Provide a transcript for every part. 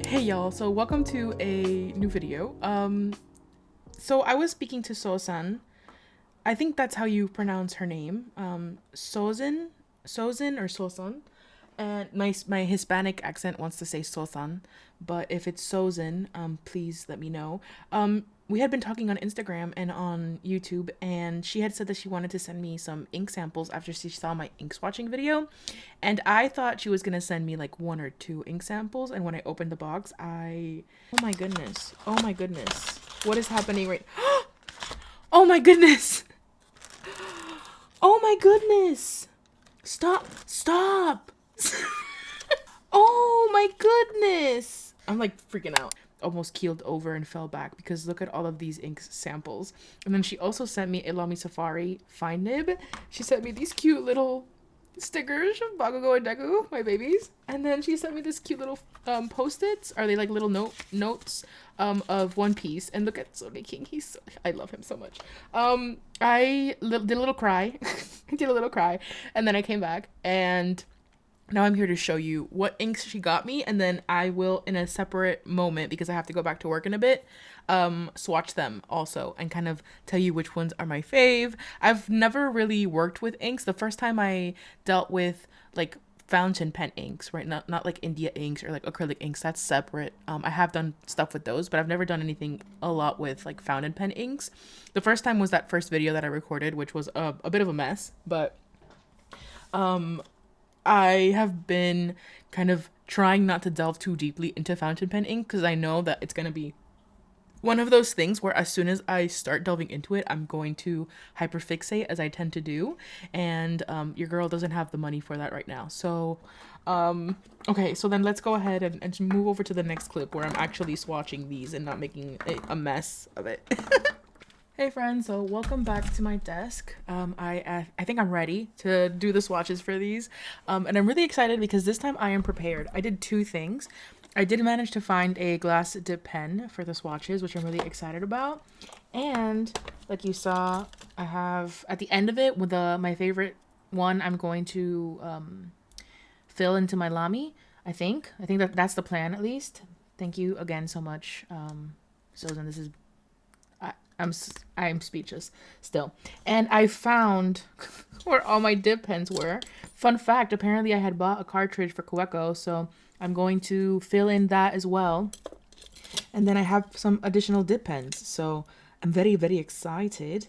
Hey y'all, so welcome to a new video. So I was speaking to So-san. I think that's how you pronounce her name. Sozin or So-san. And my Hispanic accent wants to say So-san, but if it's Sozin, please let me know. We had been talking on Instagram and on YouTube, and she had said that she wanted to send me some ink samples after she saw my ink swatching video. And I thought she was gonna send me like one or two ink samples, and when I opened the box, oh my goodness. Oh my goodness. What is happening right Oh my goodness. Oh my goodness. Stop. Oh my goodness. I'm like freaking out. Almost keeled over and fell back because look at all of these ink samples. And then she also sent me a Lamy Safari fine nib. She sent me these cute little stickers of Bakugo and Deku, my babies. And then she sent me this cute little post-its. Are they like little notes of One Piece? And look at Soda King. I love him so much. I did a little cry. I did a little cry. And then I came back and now I'm here to show you what inks she got me, and then I will, in a separate moment, because I have to go back to work in a bit, swatch them also and kind of tell you which ones are my fave. I've never really worked with inks. The first time I dealt with like fountain pen inks, right? Not like India inks or like acrylic inks. That's separate. I have done stuff with those, but I've never done anything a lot with like fountain pen inks. The first time was that first video that I recorded, which was a bit of a mess, but I have been kind of trying not to delve too deeply into fountain pen ink because I know that it's going to be one of those things where as soon as I start delving into it, I'm going to hyperfixate as I tend to do. And your girl doesn't have the money for that right now. So, okay, so then let's go ahead and move over to the next clip where I'm actually swatching these and not making a mess of it. Hey friends, so welcome back to my desk. I think I'm ready to do the swatches for these. And I'm really excited because this time I am prepared. I did two things. I did manage to find a glass dip pen for the swatches, which I'm really excited about. And like you saw, I have at the end of it with my favorite one, I'm going to fill into my Lamy, I think that's the plan at least. Thank you again so much. Susan, this is I'm speechless still. And I found where all my dip pens were. Fun fact, apparently I had bought a cartridge for Kueko, so I'm going to fill in that as well. And then I have some additional dip pens, so I'm very, very excited.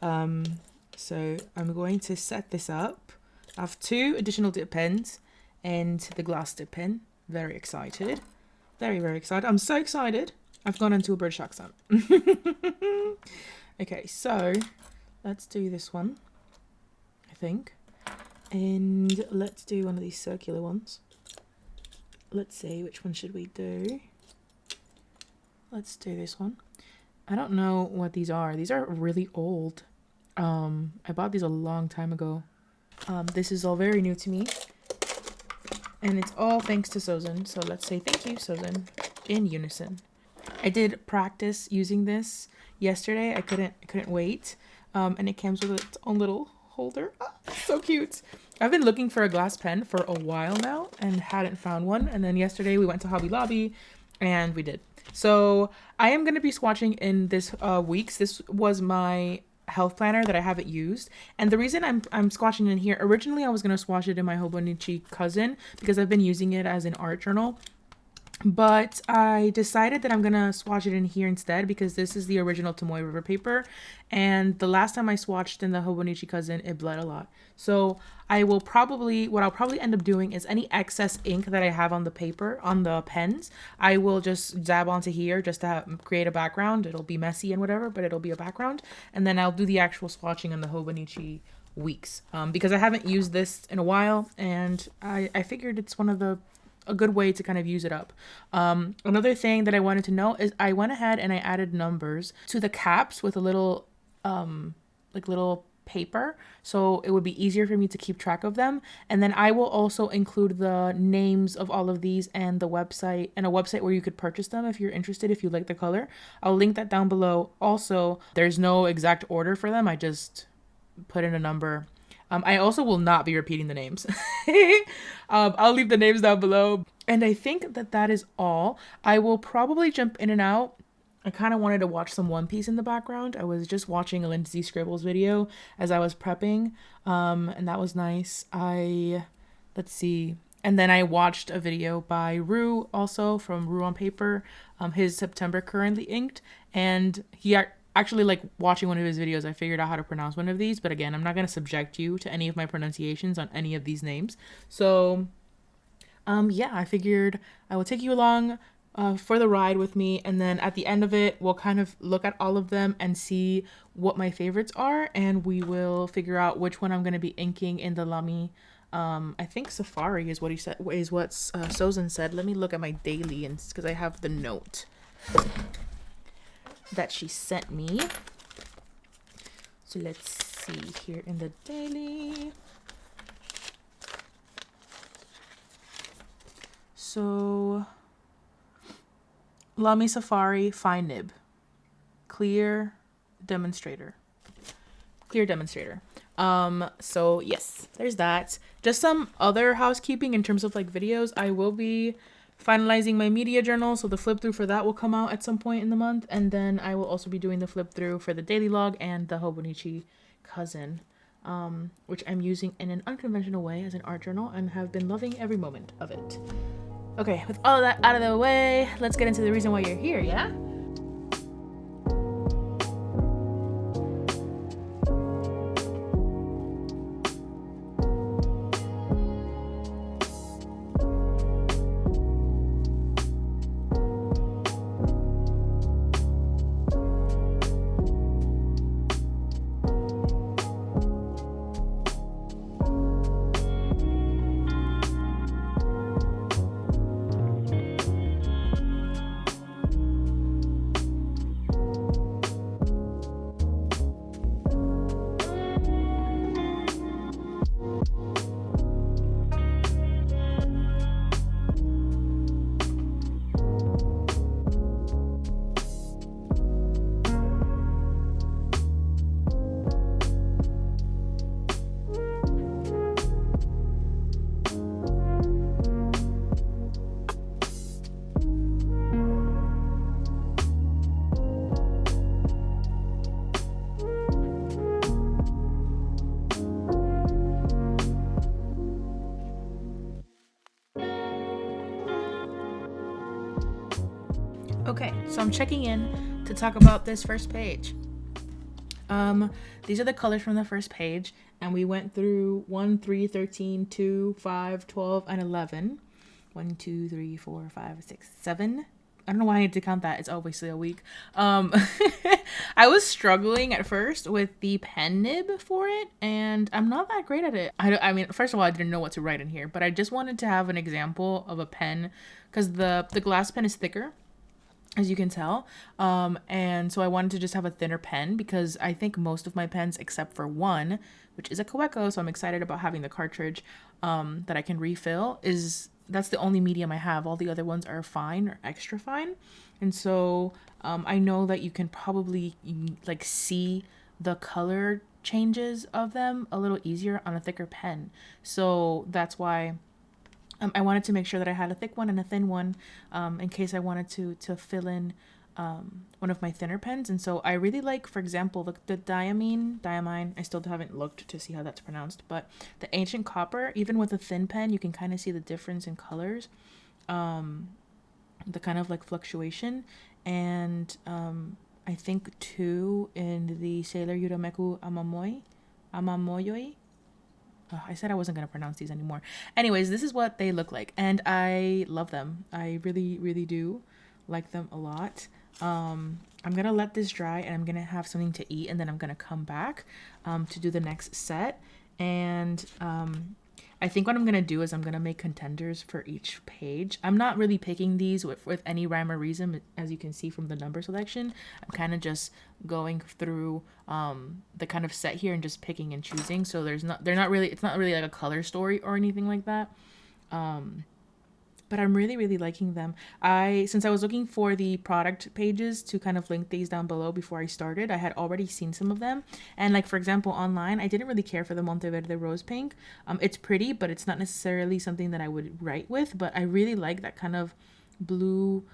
So I'm going to set this up. I have two additional dip pens and the glass dip pen. Very excited. Very, very excited. I'm so excited. I've gone into a British accent. Okay, so let's do this one, I think. And let's do one of these circular ones. Let's see, which one should we do? Let's do this one. I don't know what these are. These are really old. I bought these a long time ago. This is all very new to me. And it's all thanks to Sozin. So let's say thank you, Sozin, in unison. I did practice using this yesterday. I couldn't wait. And it comes with its own little holder. Ah, so cute. I've been looking for a glass pen for a while now and hadn't found one. And then yesterday we went to Hobby Lobby and we did. So I am going to be swatching in this week's. This was my health planner that I haven't used. And the reason I'm swatching in here, originally I was going to swatch it in my Hobonichi cousin because I've been using it as an art journal. But I decided that I'm going to swatch it in here instead because this is the original Tomoe River paper. And the last time I swatched in the Hobonichi cousin, it bled a lot. So what I'll probably end up doing is any excess ink that I have on the paper, on the pens, I will just dab onto here just to create a background. It'll be messy and whatever, but it'll be a background. And then I'll do the actual swatching on the Hobonichi weeks because I haven't used this in a while. And I figured it's a good way to kind of use it up. Another thing that I wanted to know is I went ahead and I added numbers to the caps with a little little paper so it would be easier for me to keep track of them. And then I will also include the names of all of these and the website and a website where you could purchase them if you're interested, if you like the color. I'll link that down below. Also, there's no exact order for them. I just put in a number I also will not be repeating the names. I'll leave the names down below. And I think that that is all. I will probably jump in and out. I kind of wanted to watch some One Piece in the background. I was just watching a Lindsay Scribbles video as I was prepping, and that was nice. Let's see. And then I watched a video by Rue, also from Rue on Paper, his September Currently Inked, and he actually, like, watching one of his videos, I figured out how to pronounce one of these, but again, I'm not going to subject you to any of my pronunciations on any of these names. So yeah, I figured I will take you along for the ride with me, and then at the end of it, we'll kind of look at all of them and see what my favorites are, and we will figure out which one I'm going to be inking in the Lamy. I think Safari is what he said, is what Sozin said. Let me look at my daily, and because I have the note that she sent me. So let's see here in the daily. So Lamy Safari fine nib, clear demonstrator. So yes, there's that. Just some other housekeeping in terms of like videos. I will be finalizing my media journal, so the flip through for that will come out at some point in the month, and then I will also be doing the flip through for the daily log and the Hobonichi cousin, which I'm using in an unconventional way as an art journal and have been loving every moment of it. Okay, with all of that out of the way, let's get into the reason why you're here, yeah? Okay, so I'm checking in to talk about this first page. These are the colors from the first page, and we went through 1, 3, 13, 2, 5, 12, and 11. 1, 2, 3, 4, 5, 6, 7. I don't know why I need to count that. It's obviously a week. I was struggling at first with the pen nib for it, and I'm not that great at it. I mean, first of all, I didn't know what to write in here, but I just wanted to have an example of a pen, because the glass pen is thicker, as you can tell, and so I wanted to just have a thinner pen, because I think most of my pens, except for one, which is a Kaweco, so I'm excited about having the cartridge that I can refill, that's the only medium I have. All the other ones are fine or extra fine, and so I know that you can probably like see the color changes of them a little easier on a thicker pen, so that's why I wanted to make sure that I had a thick one and a thin one in case I wanted to fill in one of my thinner pens. And so I really like, for example, the Diamine, I still haven't looked to see how that's pronounced, but the Ancient Copper, even with a thin pen, you can kind of see the difference in colors, the kind of like fluctuation. And I think too in the Sailor Yurameku Amamoyoi. Oh, I said I wasn't going to pronounce these anymore. Anyways, this is what they look like, and I love them. I really, really do like them a lot. I'm going to let this dry, and I'm going to have something to eat, and then I'm going to come back to do the next set. And I think what I'm going to do is I'm going to make contenders for each page. I'm not really picking these with any rhyme or reason, as you can see from the number selection. I'm kind of just going through the kind of set here and just picking and choosing. So it's not really like a color story or anything like that. but I'm really liking them. Since I was looking for the product pages to kind of link these down below before I started, I had already seen some of them. And like, for example, online, I didn't really care for the Monteverde Rose Pink. It's pretty, but it's not necessarily something that I would write with, but I really like that kind of blue,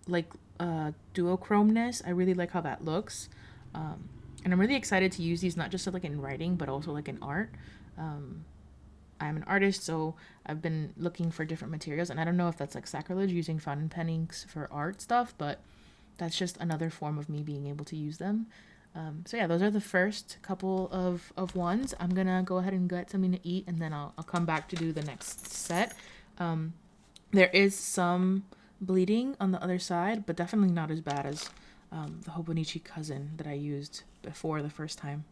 like duochromeness. I really like how that looks. And I'm really excited to use these, not just like in writing, but also like in art. I'm an artist, so I've been looking for different materials, and I don't know if that's like sacrilege using fountain pen inks for art stuff, but that's just another form of me being able to use them. So yeah, those are the first couple of ones. I'm gonna go ahead and get something to eat, and then I'll come back to do the next set. There is some bleeding on the other side, but definitely not as bad as the Hobonichi cousin that I used before the first time.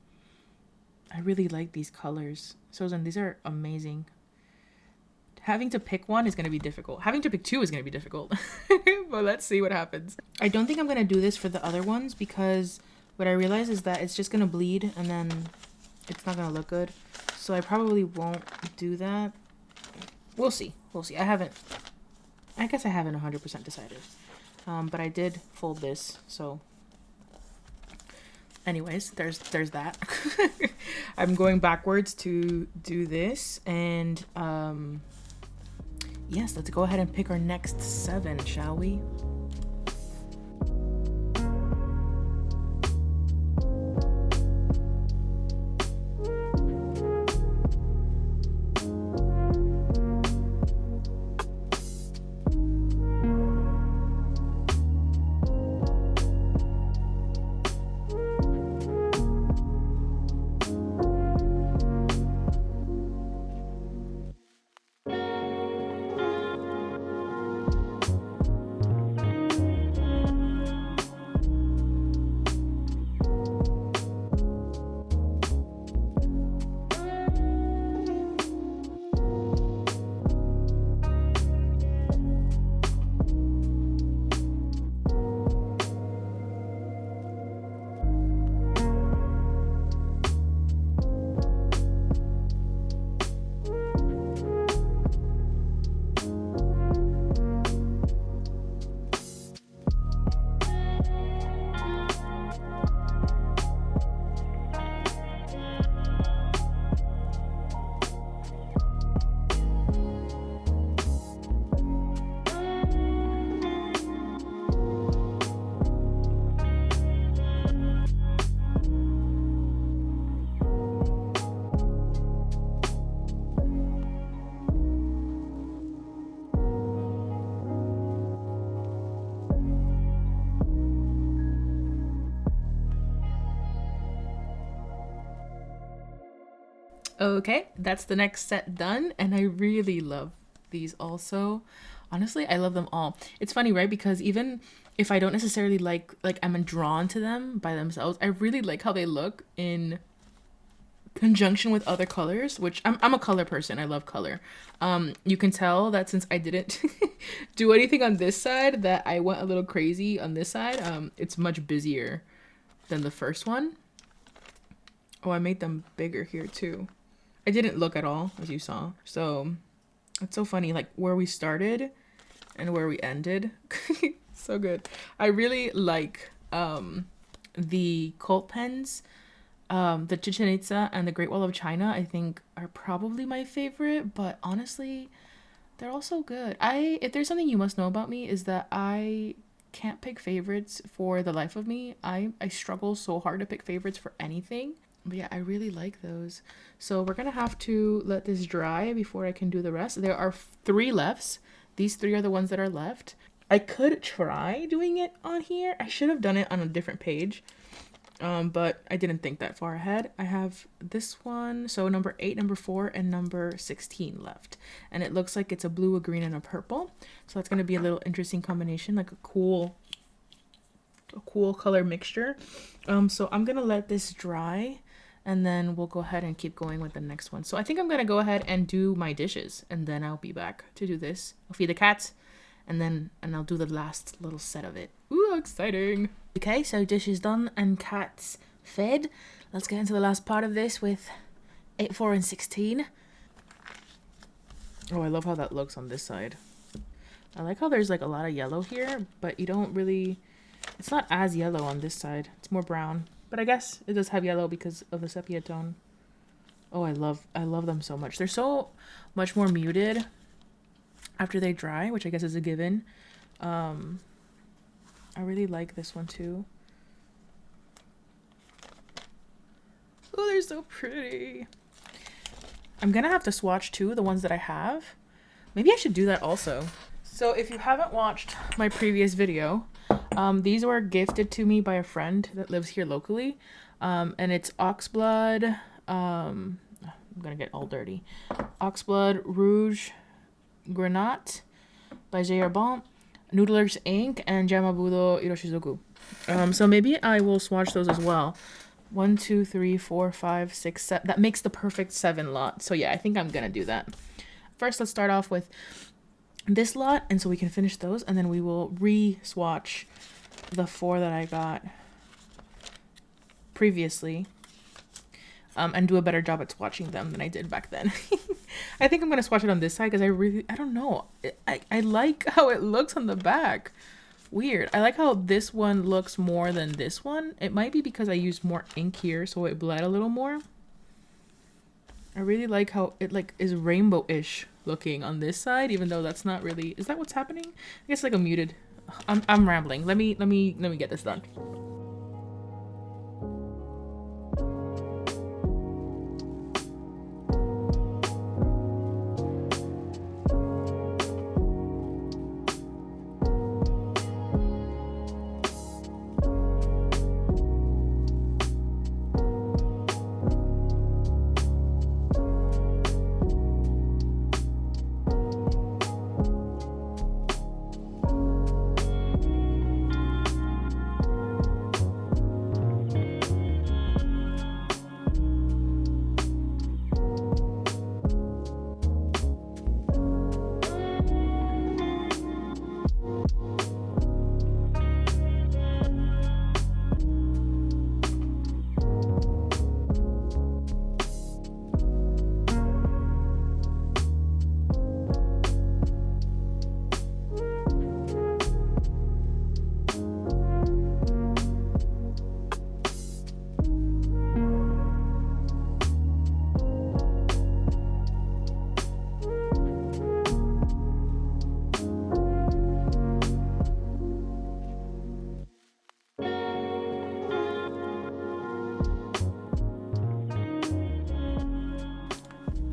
I really like these colors. Sozan, these are amazing. Having to pick one is going to be difficult. Having to pick two is going to be difficult. But let's see what happens. I don't think I'm going to do this for the other ones because what I realize is that it's just going to bleed and then it's not going to look good. So I probably won't do that. We'll see. We'll see. I guess I haven't 100% decided. But I did fold this, so... Anyways, there's that. I'm going backwards to do this, and yes, let's go ahead and pick our next 7, shall we? Okay, that's the next set done, and I really love these also. Honestly, I love them all. It's funny, right? Because even if I don't necessarily like I'm drawn to them by themselves, I really like how they look in conjunction with other colors, which I'm a color person. I love color. You can tell that since I didn't do anything on this side, that I went a little crazy on this side. It's much busier than the first one. Oh, I made them bigger here too. I didn't look at all, as you saw. So it's so funny, like where we started and where we ended. So good. I really like the Cult pens. The Chichen Itza and the Great Wall of China, I think, are probably my favorite, but honestly, they're also good. If there's something you must know about me, is that I can't pick favorites for the life of me. I struggle so hard to pick favorites for anything. But yeah, I really like those. So we're gonna have to let this dry before I can do the rest. There are 3 lefts. These 3 are the ones that are left. I could try doing it on here. I should have done it on a different page. But I didn't think that far ahead. I have this one, so number 8, number 4, and number 16 left. And it looks like it's a blue, a green, and a purple. So that's going to be a little interesting combination, like a cool color mixture. So I'm going to let this dry, and then we'll go ahead and keep going with the next one. So I think I'm going to go ahead and do my dishes, and then I'll be back to do this. I'll feed the cats, and I'll do the last little set of it. Ooh, exciting. Okay, so dishes done and cats fed. Let's get into the last part of this with 8, 4, and 16. Oh, I love how that looks on this side. I like how there's like a lot of yellow here, but you don't really, it's not as yellow on this side. It's more brown, but I guess it does have yellow because of the sepia tone. Oh, I love them so much. They're so much more muted after they dry, which I guess is a given. I really like this one too. Oh, they're so pretty. I'm gonna have to swatch too, the ones that I have. Maybe I should do that also. So if you haven't watched my previous video, these were gifted to me by a friend that lives here locally. And it's Oxblood, I'm gonna get all dirty. Oxblood Rouge Grenat by Herbin, Noodler's Ink, and Jamabudo Iroshizoku. So maybe I will swatch those as well. 1, 2, 3, 4, 5, 6, 7. That makes the perfect 7 lot. So yeah, I think I'm gonna do that. First, let's start off with this lot, and so we can finish those, and then we will re-swatch the 4 that I got previously, and do a better job at swatching them than I did back then. I think I'm gonna swatch it on this side because I don't know. I like how it looks on the back. Weird. I like how this one looks more than this one. It might be because I used more ink here, so it bled a little more. I really like how it like is rainbow-ish looking on this side, even though that's not really. Is that what's happening? I guess like a muted. I'm rambling. Let me get this done.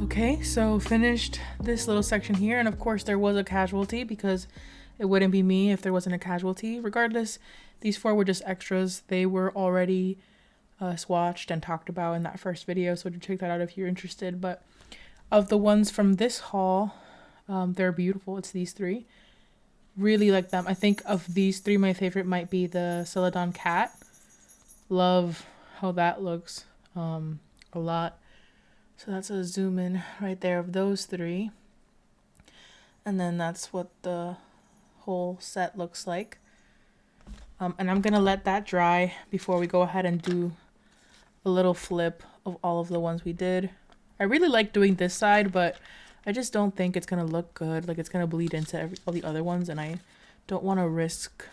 Okay, so finished this little section here, and of course there was a casualty because it wouldn't be me if there wasn't a casualty. Regardless, these 4 were just extras. They were already swatched and talked about in that first video, so check that out if you're interested. But of the ones from this haul, they're beautiful. It's these 3. Really like them. I think of these 3, my favorite might be the Celadon Cat. Love how that looks a lot. So that's a zoom in right there of those 3. And then that's what the whole set looks like. And I'm going to let that dry before we go ahead and do a little flip of all of the ones we did. I really like doing this side, but I just don't think it's going to look good. Like it's going to bleed into all the other ones, and I don't want to risk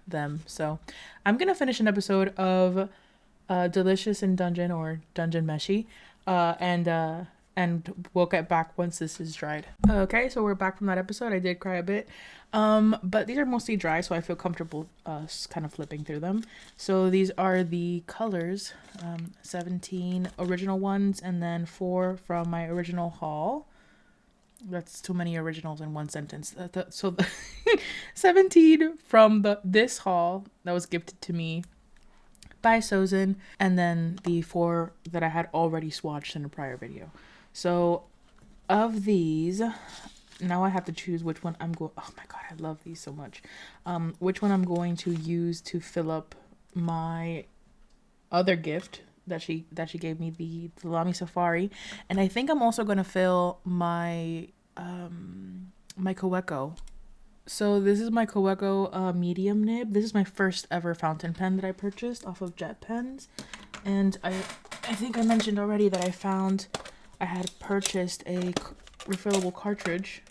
them. So I'm going to finish an episode of Delicious in Dungeon or Dungeon Meshi. And we'll get back once this is dried. Okay, so we're back from that episode. I did cry a bit, but these are mostly dry, so I feel comfortable kind of flipping through them. So these are the colors, 17 original ones, and then 4 from my original haul. That's too many originals in one sentence. So 17 from this haul that was gifted to me by Sozin, and then the 4 that I had already swatched in a prior video. So of these, now I have to choose which one I'm going. Oh my god, I love these so much. Which one I'm going to use to fill up my other gift that she gave me, the Lamy Safari, and I think I'm also going to fill my my Kaweko. So this is my Kaweko medium nib. This is my first ever fountain pen that I purchased off of Jet Pens. And I think I mentioned already that I had purchased a refillable cartridge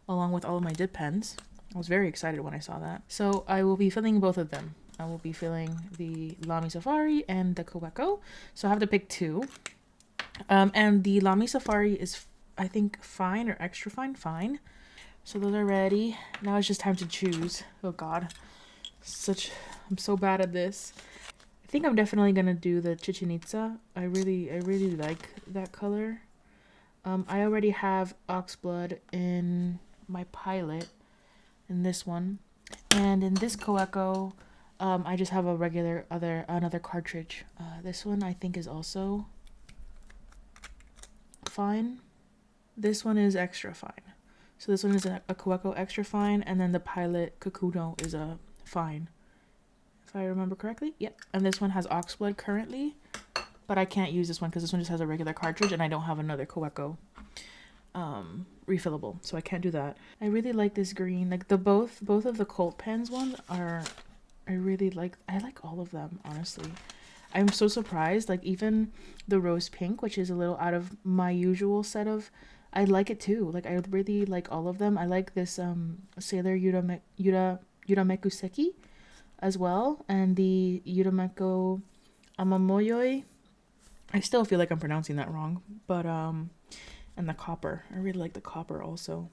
along with all of my dip pens. I was very excited when I saw that. So I will be filling both of them. I will be filling the Lamy Safari and the Kaweko. So I have to pick two. And the Lamy Safari is, I think, fine or extra fine. Fine. So those are ready. Now it's just time to choose. Oh God. I'm so bad at this. I think I'm definitely gonna do the Chichen Itza. I really like that color. I already have Oxblood in my pilot in this one, and in this Kaweko, I just have a regular another cartridge. This one I think is also fine. This one is extra fine. So this one is a Kaweko extra fine, and then the pilot Kakuno is a fine, if I remember correctly. Yep. And this one has Oxblood currently, but I can't use this one because this one just has a regular cartridge, and I don't have another Kaweko refillable, so I can't do that. I really like this green. Like both of the Colt pens ones are, I like all of them, honestly. I'm so surprised. Like even the rose pink, which is a little out of my usual set of, I like it too. Like I really like all of them. I like this Sailor Yurameku Seki as well, and the Yurameko Amamoyoi. I still feel like I'm pronouncing that wrong, but and the copper. I really like the copper also.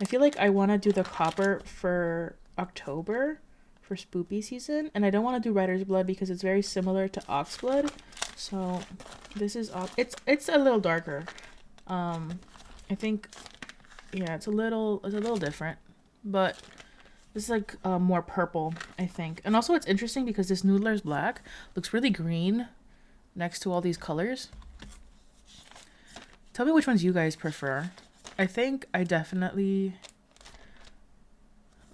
I feel like I want to do the copper for October for spoopy season, and I don't want to do Rider's Blood because it's very similar to Oxblood. So this is it's a little darker. I think, yeah, it's a little different, but this is like more purple, I think. And also it's interesting because this Noodler's Black looks really green next to all these colors. Tell me which ones you guys prefer. I think I definitely,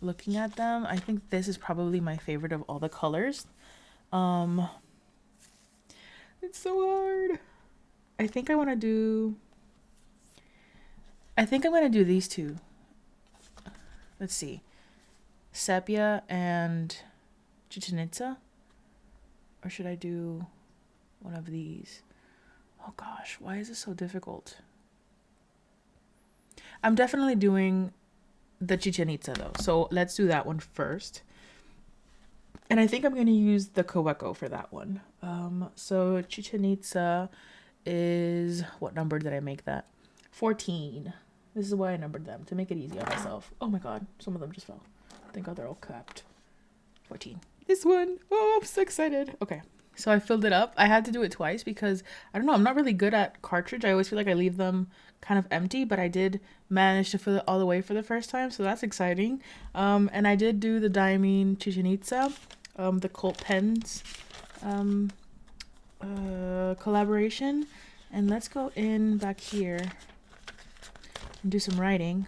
looking at them, I think this is probably my favorite of all the colors. It's so hard. I think I'm gonna do these two. Let's see. Sepia and Chichen Itza. Or should I do one of these? Oh gosh, why is this so difficult? I'm definitely doing the Chichen Itza though. So let's do that one first. And I think I'm going to use the Kaweko for that one. So Chichen Itza is, what number did I make that? 14. This is why I numbered them, to make it easy on myself. Oh my god, some of them just fell. Thank god they're all capped. 14. This one. Oh, I'm so excited. Okay. So I filled it up. I had to do it twice because, I don't know, I'm not really good at cartridge. I always feel like I leave them kind of empty, but I did manage to fill it all the way for the first time, so that's exciting. And I did do the Diamine Chichen Itza, the Colt Pens collaboration. And let's go in back here and do some writing.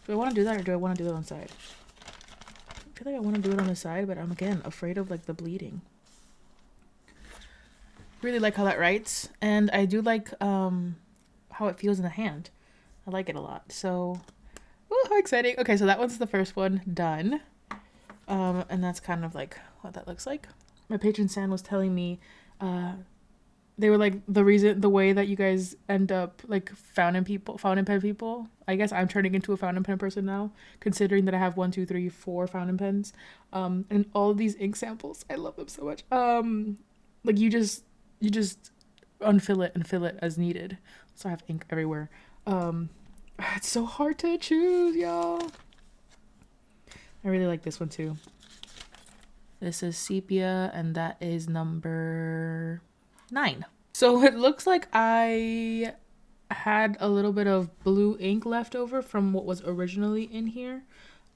Do I want to do that or do I want to do it on the side? I feel like I want to do it on the side, but I'm again afraid of like the bleeding. Really like how that writes, and I do like how it feels in the hand. I like it a lot. So, oh, how exciting. Okay, so that one's the first one done. And that's kind of like what that looks like. My patron San was telling me they were like the way that you guys end up like fountain pen people. I guess I'm turning into a fountain pen person now, considering that I have 1, 2, 3, 4 fountain pens. And all of these ink samples, I love them so much. Like you just unfill it and fill it as needed. So I have ink everywhere. It's so hard to choose, y'all. I really like this one too. This is sepia, and that is number 9. So it looks like I had a little bit of blue ink left over from what was originally in here.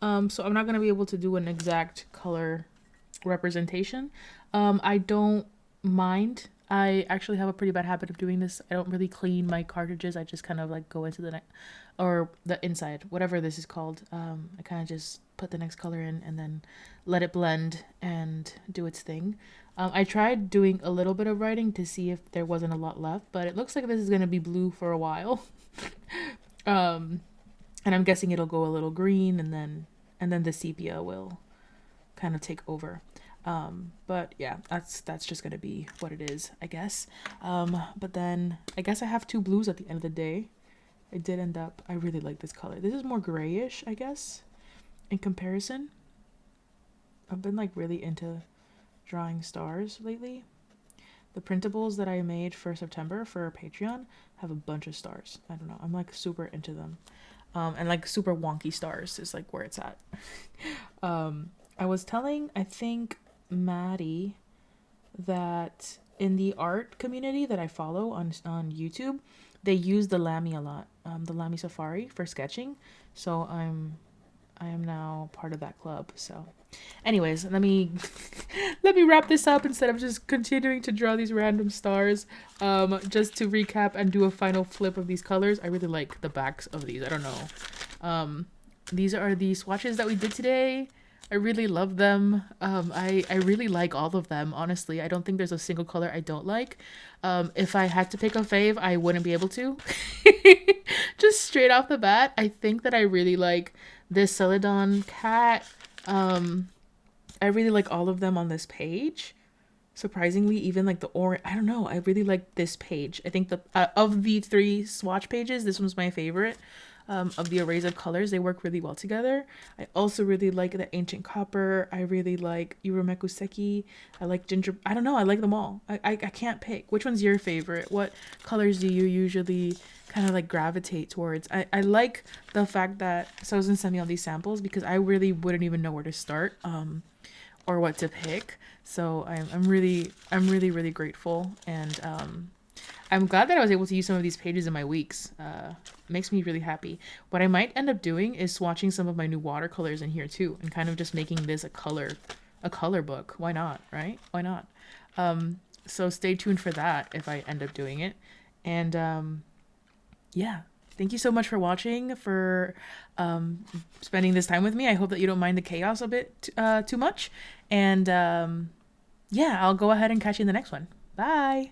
So I'm not going to be able to do an exact color representation. I don't mind. I actually have a pretty bad habit of doing this. I don't really clean my cartridges. I just kind of like go into the or the inside, whatever this is called. I kind of just put the next color in and then let it blend and do its thing. I tried doing a little bit of writing to see if there wasn't a lot left, but it looks like this is going to be blue for a while. And I'm guessing it'll go a little green, and then the sepia will kind of take over. But yeah, that's just gonna be what it is, I guess. But then I guess I have 2 blues at the end of the day, I did end up, I really like this color. This is more grayish, I guess, in comparison. I've been like really into drawing stars lately. The printables that I made for September for Patreon have a bunch of stars. I don't know. I'm like super into them. And like super wonky stars is like where it's at. I was telling, I think, Maddie that in the art community that I follow on YouTube, they use the Lamy a lot, the Lamy Safari for sketching. So I am now part of that club. So anyways, let me wrap this up instead of just continuing to draw these random stars. Just to recap and do a final flip of these colors. I really like the backs of these. I don't know. These are the swatches that we did today. I really love them. I really like all of them, honestly. I don't think there's a single color I don't like. If I had to pick a fave, I wouldn't be able to. Just straight off the bat, I think that I really like this Celadon cat. I really like all of them on this page. Surprisingly, even like the orange, I don't know, I really like this page. I think the of the 3 swatch pages, this one's my favorite. Of the arrays of colors, they work really well together. I also really like the Ancient Copper. I really like Uromekuseki. I like Ginger. I don't know, I like them all. I can't pick. Which one's your favorite? What colors do you usually kind of like gravitate towards? I like the fact that Sozin sent me all these samples because I really wouldn't even know where to start or what to pick. So I'm really grateful, and I'm glad that I was able to use some of these pages in my weeks. Makes me really happy. What I might end up doing is swatching some of my new watercolors in here too, and kind of just making this a color book. Why not, right? Why not? So stay tuned for that if I end up doing it. And yeah, thank you so much for watching, for spending this time with me. I hope that you don't mind the chaos a bit too much. And yeah, I'll go ahead and catch you in the next one. Bye.